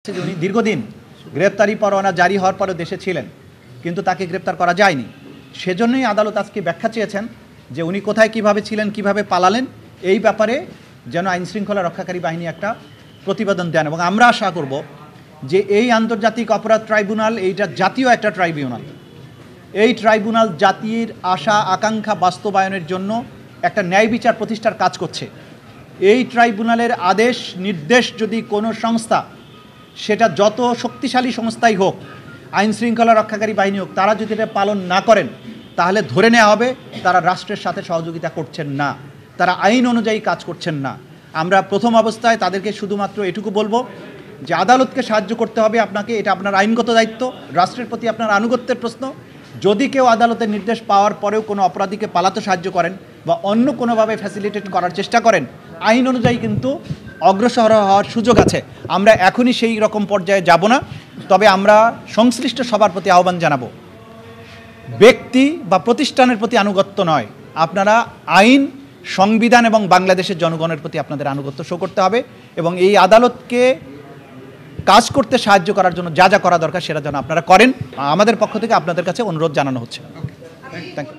উনি দীর্ঘদিন গ্রেপ্তারি পরোয়ানা জারি হওয়ার পরেও দেশে ছিলেন, কিন্তু তাকে গ্রেপ্তার করা যায়নি। সেজন্যই আদালত আজকে ব্যাখ্যা চেয়েছেন যে উনি কোথায় কিভাবে ছিলেন, কিভাবে পালালেন, এই ব্যাপারে যেন আইনশৃঙ্খলা রক্ষাকারী বাহিনী একটা প্রতিবেদন দেন। এবং আমরা আশা করব যে এই আন্তর্জাতিক অপরাধ ট্রাইব্যুনাল এইটা জাতীয় একটা ট্রাইব্যুনাল। এই ট্রাইব্যুনাল জাতির আশা আকাঙ্ক্ষা বাস্তবায়নের জন্য একটা ন্যায় বিচার প্রতিষ্ঠার কাজ করছে। এই ট্রাইব্যুনালের আদেশ নির্দেশ যদি কোনো সংস্থা, সেটা যত শক্তিশালী সংস্থাই হোক, আইন শৃঙ্খলা রক্ষাকারী বাহিনী হোক, তারা যদি এটা পালন না করেন তাহলে ধরে নেওয়া হবে তারা রাষ্ট্রের সাথে সহযোগিতা করছেন না, তারা আইন অনুযায়ী কাজ করছেন না। আমরা প্রথম অবস্থায় তাদেরকে শুধুমাত্র এটুকু বলবো যে আদালতকে সাহায্য করতে হবে আপনাকে, এটা আপনার আইনগত দায়িত্ব, রাষ্ট্রের প্রতি আপনার আনুগত্যের প্রশ্ন। যদি কেউ আদালতের নির্দেশ পাওয়ার পরেও কোনো অপরাধীকে পালাতে সাহায্য করেন বা অন্য কোনোভাবে ফ্যাসিলিটেট করার চেষ্টা করেন, আইন অনুযায়ী কিন্তু অগ্রসর হওয়ার সুযোগ আছে। আমরা এখনই সেই রকম পর্যায়ে যাব না, তবে আমরা সংশ্লিষ্ট সবার প্রতি আহ্বান জানাবো, ব্যক্তি বা প্রতিষ্ঠানের প্রতি আনুগত্য নয়, আপনারা আইন, সংবিধান এবং বাংলাদেশের জনগণের প্রতি আপনাদের আনুগত্য শো করতে হবে। এবং এই আদালতকে কাজ করতে সাহায্য করার জন্য যা যা করা দরকার সেটা যেন আপনারা করেন, আমাদের পক্ষ থেকে আপনাদের কাছে অনুরোধ জানানো হচ্ছে। Thank you.